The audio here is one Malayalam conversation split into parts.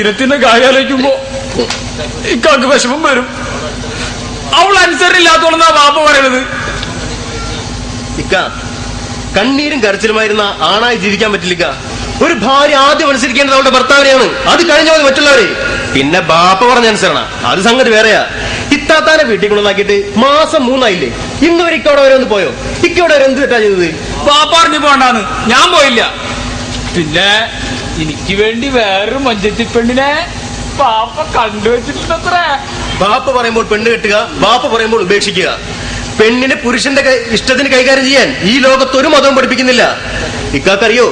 അനിയത്തിന്റെ കാര്യം ആലോചിക്കുമ്പോ ഇക്കാക്ക് വിഷമം വരും. അവൾ അനുസരില്ലാത്തോളെന്നാ വാപ്പ പറയണത്. ഇക്ക, കണ്ണീരും കരച്ചിലുമായിരുന്ന ആണായി ജീവിക്കാൻ പറ്റില്ല. ഒരു ഭാര്യ ആദ്യം അനുസരിക്കേണ്ടത് അവളുടെ ഭർത്താവിനെയാണ്. അത് കഴിഞ്ഞ മതി മറ്റുള്ളവരെ. പിന്നെ ബാപ്പ പറഞ്ഞ അനുസരണ, അത് സംഗതി വേറെയാ. ഇത്താത്താനെ വീട്ടിൽ കൊണ്ടുവന്നാക്കിയിട്ട് മാസം 3 ആയില്ലേ? ഇന്ന് വരെ ഇക്കവിടെ വരെ ഒന്ന് പോയോ? ഇക്കവിടെ വരെ എന്ത് തെറ്റാ ചെയ്തത്? ബാപ്പ അറിഞ്ഞു പോണ്ടാന്ന് ഞാൻ പോയില്ല. പിന്നെ എനിക്ക് വേണ്ടി വേറൊരു മഞ്ചത്തി പെണ്ണിനെ ബാപ്പ കണ്ടുവച്ചിട്ടുണ്ടത്ര. ബാപ്പ പറയുമ്പോൾ പെണ്ണ് കെട്ടുക, ബാപ്പ പറയുമ്പോൾ ഉപേക്ഷിക്കുക. പെണ്ണിനെ പുരുഷന്റെ ഇഷ്ടത്തിന് കൈകാര്യം ചെയ്യാൻ ഈ ലോകത്ത് ഒരു മതവും പഠിപ്പിക്കുന്നില്ല. ഇക്കാക്കറിയോ,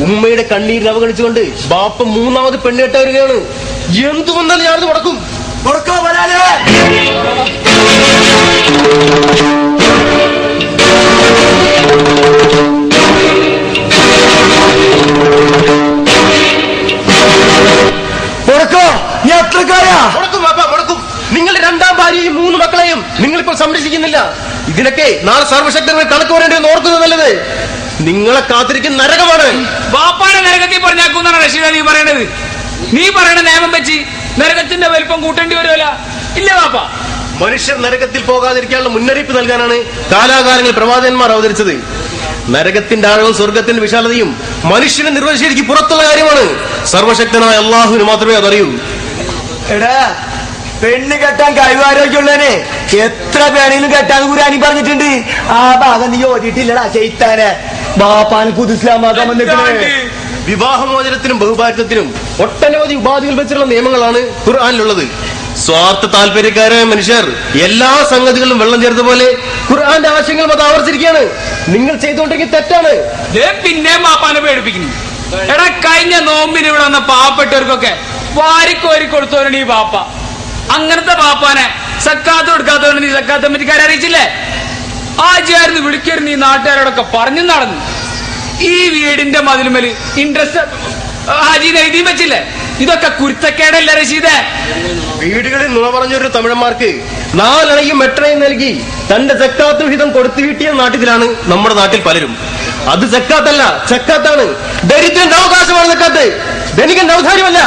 ഉമ്മയുടെ കണ്ണീരിൽ അവഗണിച്ചുകൊണ്ട് ബാപ്പ 3ാമത് പെണ്ണ് കെട്ട വരികയാണ്. എന്തു വന്നാലും ഞാനത് മുടക്കും. കൊടുക്കോ വരാലേ. കൊടുക്കോ, നീ എത്രക്കാരാ? മുടക്കും ബാപ്പ, മുടക്കും. നിങ്ങളുടെ 2ാം ഭാര്യയും 3 മക്കളെയും നിങ്ങളിപ്പോൾ സംരക്ഷിക്കുന്നില്ല. ഇതിനൊക്കെ നാളെ സർവശക്തങ്ങൾ കണക്ക് പറയേണ്ടതെന്ന് ഓർക്കുന്നത് നല്ലത്. നിങ്ങളെ കാത്തിരിക്കുന്ന നരകമാണ്. ബാപ്പാനെ നരകത്തിൽ പറഞ്ഞാക്കുന്നാണ് റഷീദ നീ പറയണത്. നീ പറയണ നിയമം വെച്ച് നരകത്തിന്റെ വലിപ്പം കൂട്ടേണ്ടി വരുമല്ല. ഇല്ല ബാപ്പ, മനുഷ്യർ നരകത്തിൽ പോകാതിരിക്കാനുള്ള മുന്നറിയിപ്പ് നൽകാനാണ് കാലാകാലങ്ങൾ പ്രവാചകന്മാർ അവതരിച്ചത്. നരകത്തിന്റെ ആഴവും സ്വർഗത്തിന്റെ വിശാലതയും മനുഷ്യനെ നിർവചിച്ചിരിക്കും പുറത്തുള്ള കാര്യമാണ്. സർവശക്തനായ അള്ളാഹുവിന് മാത്രമേ അതറിയൂ. എടാ, പെണ്ണ് കെട്ടാൻ കഴിവാരോഗ്യമുള്ളവനെ എത്ര പേണെങ്കിലും കെട്ടാൻ ഖുർആനിൽ പറഞ്ഞിട്ടുണ്ട്. ആ ഭാഗം നീ ഓതിയിട്ടില്ലടാ ചെയ്ത്താനെ. ബാപ്പാന് പുതുസ്ലാമാക്കാൻ വന്നിട്ടുണ്ട്. വിവാഹമോചനത്തിനും ബഹുഭാര്യത്തിനും ഒട്ടനവധി ഉപാധികൾ വെച്ചുള്ള നിയമങ്ങളാണ് ഖുർആനിലുള്ളത്. സ്വാർത്ഥ താല്പര്യക്കാരായ മനുഷ്യർ എല്ലാ സംഗതികളും വെള്ളം ചേർത്ത പോലെ ഖുർആന്റെ ആശയങ്ങളും അത് ആവർത്തിച്ചിരിക്കുകയാണ്. നിങ്ങൾ ചെയ്തുകൊണ്ടിരിക്കുന്ന തെറ്റാണ്. പിന്നെ ബാപ്പാനെ പേടിപ്പിക്കുന്നു. എടാ, കഴിഞ്ഞ നോമ്പിന് ഇവിടെ വന്ന പാവപ്പെട്ടവർക്കൊക്കെ വാരിക്കോരി കൊടുത്തവരാണ് ഈ ബാപ്പ. അങ്ങനത്തെ ബാപ്പാനെ സക്കാത്ത് കൊടുക്കാത്തവരാണ് നീ സക്കാത്ത് കമ്മിറ്റിക്കാരെ അറിയിച്ചില്ലേ? ആചാര്ന്ന് വിളിക്കരുന്ന് ഈ നാട്ടുകാരോടൊക്കെ പറഞ്ഞു നടന്നു. ഈ വീടിന്റെ മതിലുമേല് ഇൻട്രസ്റ്റ് ഹാജീന്ന് എഴുതി വെച്ചില്ലേ? ഇതൊക്കെ കുരുത്തക്കേടല്ല റഷീദേ. വീടുകളിൽ നുണ പറഞ്ഞൊരു തമിഴന്മാർക്ക് 4 അണയും 8 അണയും നൽകി തന്റെ സക്കാത്ത് വിഹിതം കൊടുത്തു വീട്ടിയ നാട്ടിലാണ് നമ്മുടെ നാട്ടിൽ പലരും. അത് സക്കാത്തല്ല, ചക്കാത്താണ്. ദരിദ്രന്റെ അവകാശമാണ് സക്കാത്ത്, ധനികന്റെ ഔദാര്യമല്ല.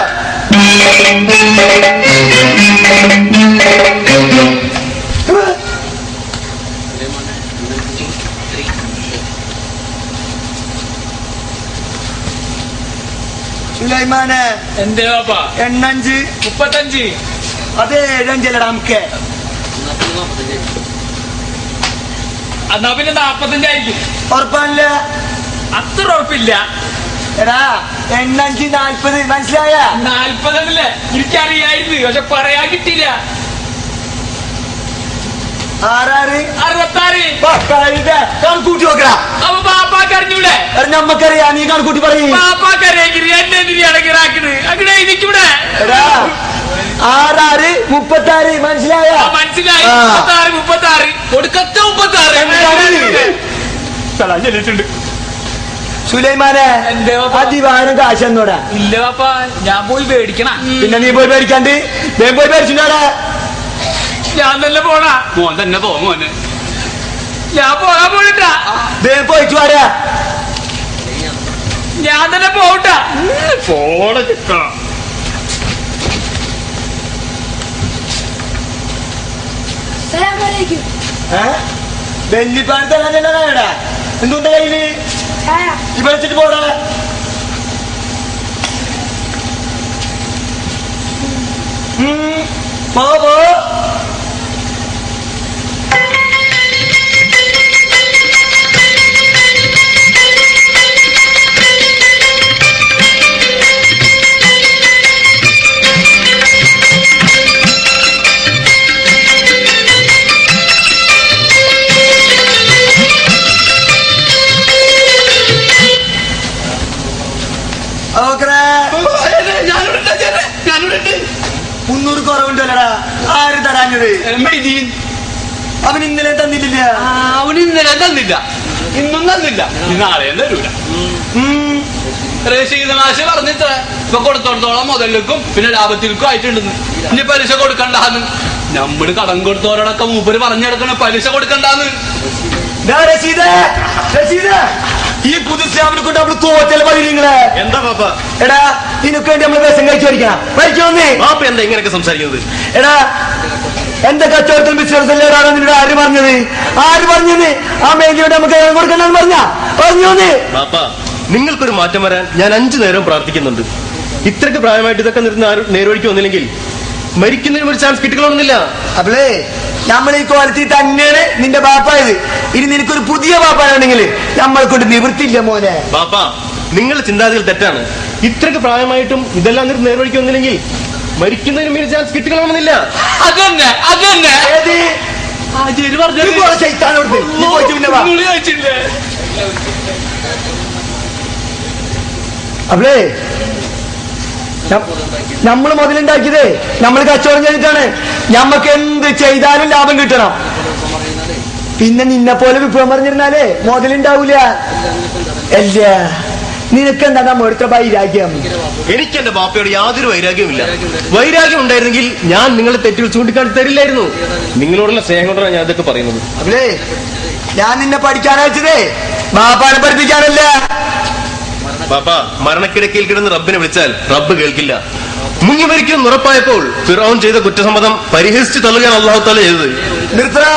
സുലൈമാനെ, എന്തേ ബാപ്പാ? 8 35. അതെ 7 നമുക്ക്. എന്നാ പിന്നെ 45 ആയിരിക്കും. ഉറപ്പാണല്ലേ? അത്ര ഉറപ്പില്ല. എടാ 8 40 മനസ്സിലായ? 40 എന്നല്ലേ എനിക്കറിയായിരുന്നു, പക്ഷെ പറയാൻ കിട്ടിയില്ല. 66 66 കണക്കൂട്ടി നോക്കടാ. അപ്പൊ ബാപ്പാക്ക് അറിഞ്ഞൂടെ? നമ്മക്കറിയാ, നീ കണക്കൂട്ടി പറയും. ബാപ്പാക്ക് അറിയാമെങ്കിൽ എന്നെ എന്തിനാണ് കിറാക്കുന്നത്? അങ്ങനെ എനിക്കൂടെ. 66 36 മനസ്സിലായ? മനസ്സിലായി. 36 36 കൊടുക്കത്തെ 36 ചെല്ലിട്ടുണ്ട്. സുലൈമാനെ, അതിവാനം കാശെന്നോടാ? ഇല്ല ബാപ്പാ, ഞാൻ പോയി മേടിക്കണം. പിന്നെ നീ പോയി മേടിക്കാണ്ട് വേഗം പോയി മേടിച്ചിട്ടാടാ. ഞാൻ തന്നെ പോണാ? മോൻ തന്നെ പോ മോനെ. ഞാൻ പോകാൻ പോയിട്ടാ. വേഗം പോയിട്ട് വാടാ. ഞാൻ തന്നെ പോകട്ടാ. പോണ വെല്ലിപ്പാടത്തല്ലാ എന്തുണ്ട് കയ്യില്? ഈ വിളിച്ചിട്ട് പോടാ. പോ. ഞാനുണ്ട്. 300 കുറവുണ്ടല്ലടാ. ആര് തരാഞ്ഞത്? അവൻ ഇന്നലെ തന്നില്ല. അവന് ഇന്നലെ തന്നില്ല, ഇന്നും തന്നില്ല, നാളെയും തരൂല. റഷീദ് മാഷ് പറഞ്ഞിത്ര ഇപ്പൊ കൊടുത്തോടത്തോളം മുതലിലേക്കും പിന്നെ ലാഭത്തിലേക്കും ആയിട്ടുണ്ടെന്ന്. ഇനി പലിശ കൊടുക്കണ്ടാന്ന്. നമ്മള് കടം കൊടുത്തോരോടൊക്കെ മൂപ്പര് പറഞ്ഞെടുക്കണ പലിശ കൊടുക്കണ്ടാന്ന്. ഈ പുതുസ്ലാമിനെ കൊണ്ട് നമ്മള് തോറ്റൽ മതി നിങ്ങളെ. എന്താ പാപ്പ? എടാ നിനക്ക് വേണ്ടി നമ്മൾ വിഷം കഴിച്ചു പഠിക്കണം പഠിച്ചോന്നേ. ബാപ്പ എന്താ ഇങ്ങനെയൊക്കെ സംസാരിക്കുന്നത്? എടാ എന്റെ കച്ചവടത്തിൽ ബിസിനസ്സല്ലേടാണ് നിന്നോട് ആര് പറഞ്ഞത്? ആര് പറഞ്ഞത്? ആ മേഖലയോട് നമുക്ക് കൊടുക്കണമെന്ന് പറഞ്ഞോന്ന്. ബാപ്പ, നിങ്ങൾക്കൊരു മാറ്റം വരാൻ ഞാൻ 5 നേരം പ്രാർത്ഥിക്കുന്നുണ്ട്. ഇത്രയ്ക്ക് പ്രായമായിട്ട് ഇതൊക്കെ നിർന്ന് നേർവഴിക്ക് വന്നില്ലെങ്കിൽ മരിക്കുന്നതിന് ഒരു ചാൻസ് കിട്ടിക്കൊള്ളുന്നില്ല. അപ്പളേ നമ്മൾ ഈ കോലത്തിൽ തന്നെയാണ് നിന്റെ ബാപ്പായത്. ഇനി നിനക്കൊരു പുതിയ ബാപ്പാണെങ്കിൽ നമ്മളെ കൊണ്ട് നിവൃത്തിയില്ല മോനെ. ബാപ്പ, നിങ്ങളുടെ ചിന്താഗതികൾ തെറ്റാണ്. ഇത്രയ്ക്ക് പ്രായമായിട്ടും ഇതെല്ലാം നിർന്ന് നേർവഴിക്ക് വന്നില്ലെങ്കിൽ മരിക്കുന്നതിന് ഒരു ചാൻസ് കിട്ടിക്കൊള്ളണമെന്നില്ല. അതന്നെ അതന്നെ അപ്പളേ നമ്മള് മുതലുണ്ടാക്കിയതേ നമ്മൾ കച്ചവടം ചെയ്തിട്ടാണ്. ഞമ്മക്ക് എന്ത് ചെയ്താലും ലാഭം കിട്ടണം. പിന്നെ നിന്നെ പോലെ വിഭവം പറഞ്ഞിരുന്നാലേ മുതലുണ്ടാവൂല. അല്ല നിനക്കെന്താ നമ്മടുത്ത വൈരാഗ്യം? എനിക്ക് എന്റെ ബാപ്പയോട് യാതൊരു വൈരാഗ്യവുമില്ല. വൈരാഗ്യം ഉണ്ടായിരുന്നെങ്കിൽ ഞാൻ നിങ്ങളെ തെറ്റുകൾ ചൂണ്ടിക്കാട്ടി തരില്ലായിരുന്നു. നിങ്ങളോടുള്ള സ്നേഹം കൊണ്ടാണ് ഞാൻ ഇതൊക്കെ പറയുന്നത്. അല്ലേ ഞാൻ നിന്നെ പഠിക്കാനയച്ചതേ ബാപ്പാനെ പഠിപ്പിക്കാനല്ല. ബാപ്പ, മരണക്കിടക്കയിൽ കിടന്ന് റബ്ബിനെ വിളിച്ചാൽ റബ്ബ് കേൾക്കില്ല. മുങ്ങി മരിക്കും ഉറപ്പായപ്പോൾ ഫിർഔൻ ചെയ്ത കുറ്റസമ്മതം പരിഹസിച്ച് തള്ളുകയാണ് അല്ലാഹു തആല ചെയ്തത്. നിർത്തടാ.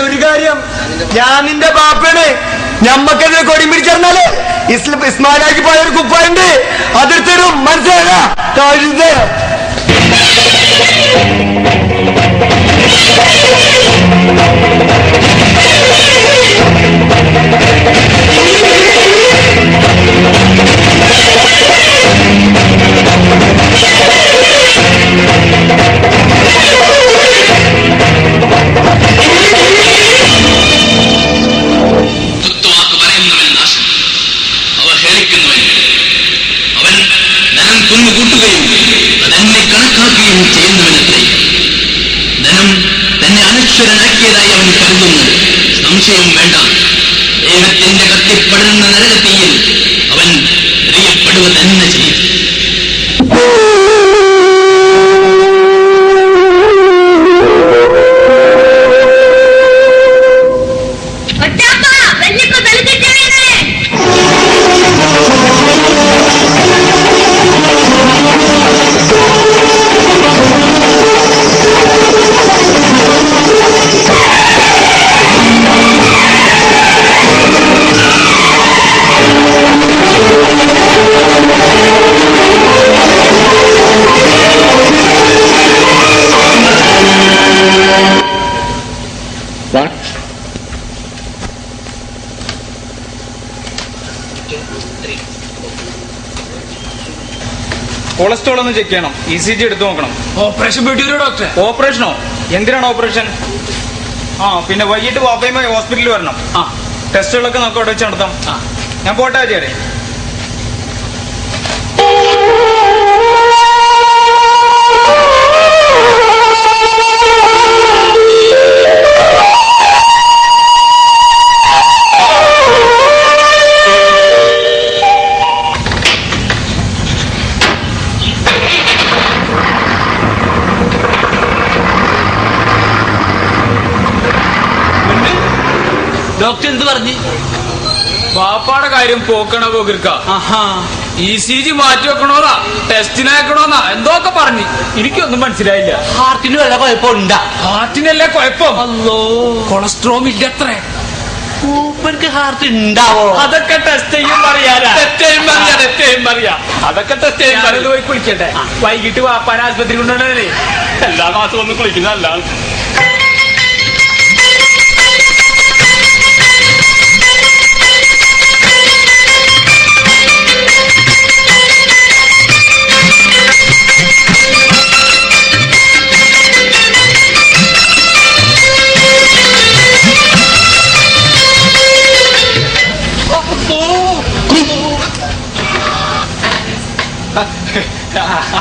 ഒരു കാര്യം, ഞാൻ നിന്റെ ബാപ്പയാണ്. ഞമ്മക്കെതിരെ കൊടി പിടിച്ചറിഞ്ഞാല് ഇസ്മാലാക്കി പോയ ഒരു കുപ്പായുണ്ട്, അതെടുത്തരും. മനസ്സിലാകാ കഴുത. കുന്നുകൂട്ടുകയും അതെന്നെ കണക്കാക്കുകയും ചെയ്യുന്നവനത്രേ. ധനം തന്നെ അനശ്വരനാക്കിയതായി അവൻ കരുതുന്നു. സംശയം വേണ്ട, ദൈവത്തിന്റെ കത്തിപ്പടരുന്ന നരകത്തീയിൽ അവൻ എറിയപ്പെടുക തന്നെ ചെയ്യും. കൊളസ്ട്രോൾ ഒന്ന് ചെക്ക് ചെയ്യണം. ECG എടുത്തു നോക്കണം. ഓപ്പറേഷൻ വേണ്ടി വരും ഡോക്ടറെ. ഓപ്പറേഷനോ? എന്തിനാണ് ഓപ്പറേഷൻ? പിന്നെ വൈകിട്ട് വാപ്പയുമായി ഹോസ്പിറ്റലിൽ വരണം. ടെസ്റ്റുകളൊക്കെ നമുക്ക് അവിടെ വെച്ച് നടത്താം. ഞാൻ പോട്ടെ ആചാര്യ. ഡോക്ടർ എന്ത് പറഞ്ഞു? വാപ്പാടെ കാര്യം പോക്കണ പോക്കിരിക്ക. ECG മാറ്റി വെക്കണോന്നാ, ടെസ്റ്റിനയക്കണോന്നാ എന്തൊക്കെ പറഞ്ഞു. എനിക്കൊന്നും മനസ്സിലായില്ല. ഹാർട്ടിന് വല്ല കുഴപ്പമുണ്ടാ? ഹാർട്ടിനല്ലേ കുഴപ്പം? അല്ലോ, കൊളസ്ട്രോൾ ഇല്ലത്രേ. മൂപ്പർക്ക് ഹാർട്ട് ഉണ്ടാവോ? അതൊക്കെ ടെസ്റ്റ് ചെയ്യും പറയാ. അതൊക്കെ ടെസ്റ്റ് ചെയ്യും. പോയി കുളിക്കട്ടെ. വൈകിട്ട് വാപ്പാൻ ആശുപത്രി കൊണ്ടുവന്നേ. എല്ലാ മാസവും ഒന്ന് കുളിക്കുന്നതല്ല.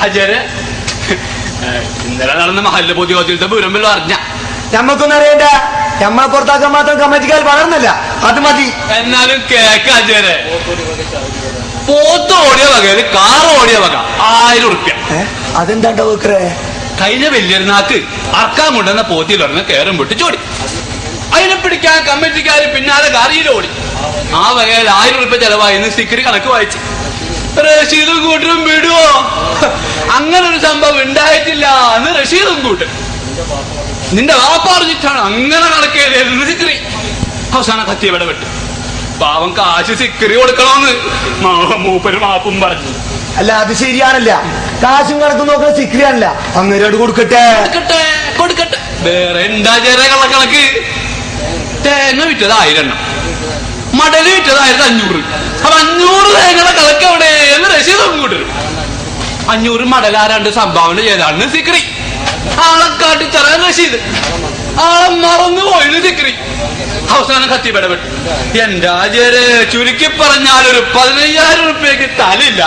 ആചാര്യ, ഇന്നലെ നടന്ന മഹല്ല പൊതുയോഗത്തിലത്തെ വിവരമ്പല്ലോ അറിഞ്ഞ? ഞമ്മക്കൊന്നും അറിയണ്ട. ഞമ്മളെ പുറത്താക്കാൻ മാത്രം കമ്മിറ്റിക്കാർ വളർന്നല്ല, അത് മതി. എന്നാലും കേക്ക് ആചാര്യ, പോത്ത് ഓടിയ വകയില് കാർ ഓടിയ വക 1000 ഉറുപ്യ. അതെന്താണ്ടോ വെക്കറേ? കഴിഞ്ഞ വലിയൊരുനാക്ക് അറക്കാൻ കൊണ്ടുവന്ന പോത്തിയിലൊരെണ്ണം കയറും വിട്ട് ചോടി. അതിനെ പിടിക്കാൻ കമ്മിറ്റിക്കാര് പിന്നാലെ കാറിയിൽ ഓടി. ആ വകയിൽ 1000 ഉറുപ്യ ചെലവായിന്ന് സിക്കരി കണക്ക് വായിച്ചു. റഷീദും കൂട്ടരും വിടുവോ? അങ്ങനെ ഒരു സംഭവം ഉണ്ടായിട്ടില്ല എന്ന് റഷീദും കൂട്ടർ. നിന്റെ വാപ്പ പറഞ്ഞിട്ടാണ് അങ്ങനെ കണക്കേതായിരുന്നു സിക്രി. അവസാനം കത്തിയവിടെ വിട്ട് പാവം കാശ് സിക്രി കൊടുക്കണമെന്ന് മൂപ്പര് മാപ്പും പറഞ്ഞു. അല്ല അത് ശരിയാണല്ല, കാശും കണക്കും നോക്കുന്ന സിക്രിയാണല്ല, അങ്ങേരോട് കൊടുക്കട്ടെ. കൊടുക്കട്ടെ വേറെ എന്താ ചെറിയ കള്ളക്കണക്ക്? തേങ്ങ വിറ്റത് 1000 എണ്ണം, മടല് വിറ്റത് 1500. അപ്പൊ 500 തേങ്ങയുടെ കണക്ക് എവിടെ എന്ന് റഷീദും കൂട്ടരും. 500 മടലാരാണ്ട് സംഭാവന ചെയ്താണ് സിക്രി. ആളെ കാട്ടിച്ചറിയാൻ റഷീദ്, ആളെ മറന്നു പോയത് സിക്രി. അവസാനം കത്തിപ്പെടപെട്ടു. എന്താ ജേരെ, ചുരുക്കി പറഞ്ഞാലൊരു 15,000 റുപ്യക്ക് തലയില്ല.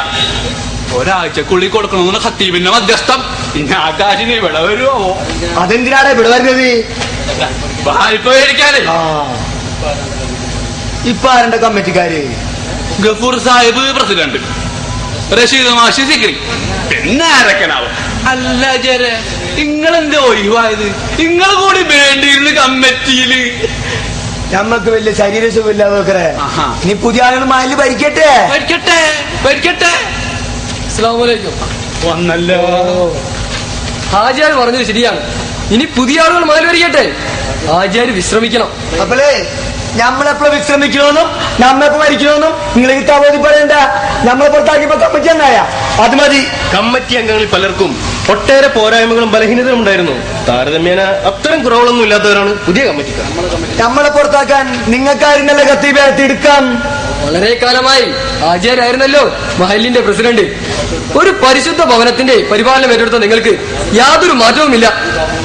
ഒരാഴ്ചക്കുള്ളിൽ കൊടുക്കണമെന്ന് ഖത്തീബിന്റെ മധ്യസ്ഥം. ഇനി ആ കാശിന് ഇവിടെ വരുമോ? അതെന്തിനാണ് ഇവിടെ വരുന്നത്? വായ്പ മേടിക്കാനേ. ഇപ്പൊ ആരുടെ കമ്മിറ്റിക്കാര്? ഗഫൂർ സാഹിബ് പ്രസിഡന്റ്, റഷീദ് മാഷി സിക്രി, പിന്നെ ആരൊക്കെയാവും. അല്ല ജരെ, നിങ്ങളെന്താ ഒഴിവായത്? നിങ്ങൾ കൂടി വേണ്ടിയിരുന്ന കമ്മിറ്റിയില്. നമ്മക്ക് വലിയ ശരീര സുഖമില്ല നോക്കറേ. നീ പുതിയ ആളുകൾ മാലില് ഭരിക്കട്ടെ. വന്നല്ലോ. ഹാജിയാർ പറഞ്ഞത് ശരിയാണ്. ഇനി പുതിയ ആളുകൾ മാലി ഭരിക്കട്ടെ. ഹാജിയാർ വിശ്രമിക്കണം. അപ്പളേ നമ്മളെപ്പോഴും വിശ്രമിക്കണമെന്നും നമ്മെപ്പോ മരിക്കണമെന്നും നിങ്ങൾ കിട്ടാൻ പറയണ്ട. നമ്മളെ പുറത്താക്കിയപ്പോ കമ്മിറ്റി എന്നായ അത് മതി. കമ്മിറ്റി അംഗങ്ങളിൽ പലർക്കും ഒട്ടേറെ പോരായ്മകളും ബലഹീനതകളും ഉണ്ടായിരുന്നു. താരതമ്യേന അത്തരം കുറവുകളൊന്നും ഇല്ലാത്തവരാണ് പുതിയ കമ്മിറ്റിക്കാർ. നമ്മളെ പുറത്താക്കാൻ നിങ്ങൾക്കായിരുന്നല്ല ഖത്തീബ് എടുക്കാം. വളരെ കാലമായി ഹാജിയാരായിരുന്നല്ലോ മഹലിന്റെ പ്രസിഡന്റ്. ഒരു പരിശുദ്ധ ഭവനത്തിന്റെ പരിപാലനം ഏറ്റെടുത്ത നിങ്ങൾക്ക് യാതൊരു മാറ്റവുമില്ല.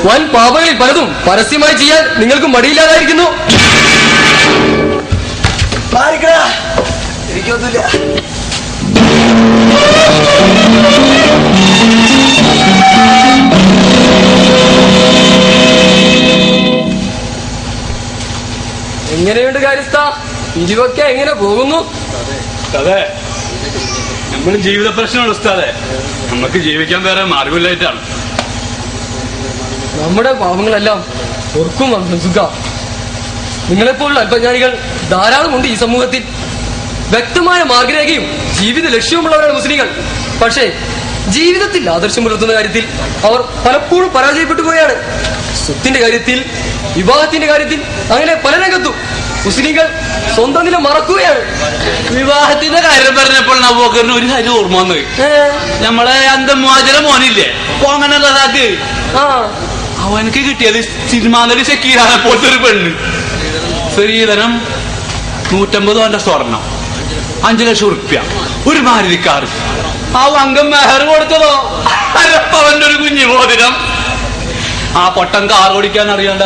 വൻ പാപങ്ങളിൽ പലതും പരസ്യമായി ചെയ്യാൻ നിങ്ങൾക്ക് മടിയില്ലാതായിരിക്കുന്നു. എനിക്കൊന്നുമില്ല. എങ്ങനെയുണ്ട് കാര്യസ്ഥ? പിരിവൊക്കെ എങ്ങനെ പോകുന്നു? അതെ, നമ്മൾ ജീവിത പ്രശ്നമാണ് ഉസ്താദെ. നമുക്ക് ജീവിക്കാൻ വേറെ മാർഗമില്ലായിട്ടാണ്. നമ്മുടെ പാവങ്ങളെല്ലാം ഓർക്കും സുഖ. നിങ്ങളെപ്പോലുള്ള അല്പജ്ഞാനികൾ ധാരാളമുണ്ട് ഈ സമൂഹത്തിൽ. വ്യക്തമായ മാർഗരേഖയും ജീവിത ലക്ഷ്യവുമുള്ളവരാണ് മുസ്ലിങ്ങൾ. പക്ഷേ ജീവിതത്തിൽ ആദർശം പുലർത്തുന്ന കാര്യത്തിൽ അവർ പലപ്പോഴും പരാജയപ്പെട്ടു പോയാണ്. സ്വത്തിന്റെ കാര്യത്തിൽ, വിവാഹത്തിന്റെ കാര്യത്തിൽ, അങ്ങനെ പല രംഗത്തും മുസ്ലിങ്ങൾ സ്വന്തം നില മറക്കുകയാണ്. വിവാഹത്തിന്റെ കാര്യം പറഞ്ഞപ്പോൾ നവോക്കറിന് ഒരു കാര്യം ഓർമ്മ വന്നത്. നമ്മളെ അന്തമാചര മോനില്ലേ കോങ്ങനക്ക്, അവനക്ക് കിട്ടിയത് സിനിമാ നടി ഷക്കീറാനെ പോലത്തെ ഒരു പെണ്ണ്. സ്ത്രീധനം 150 അവന്റെ സ്വർണം, 5 ലക്ഷം ഉറുപ്പ്യ, ഒരു മാരുതിക്കാർ. ആ അംഗം മെഹർ കൊടുത്തതോ അവന്റെ ഒരു കുഞ്ഞു മോതിരം. ആ പൊട്ടൻ കാർ ഓടിക്കാൻ അറിയാണ്ട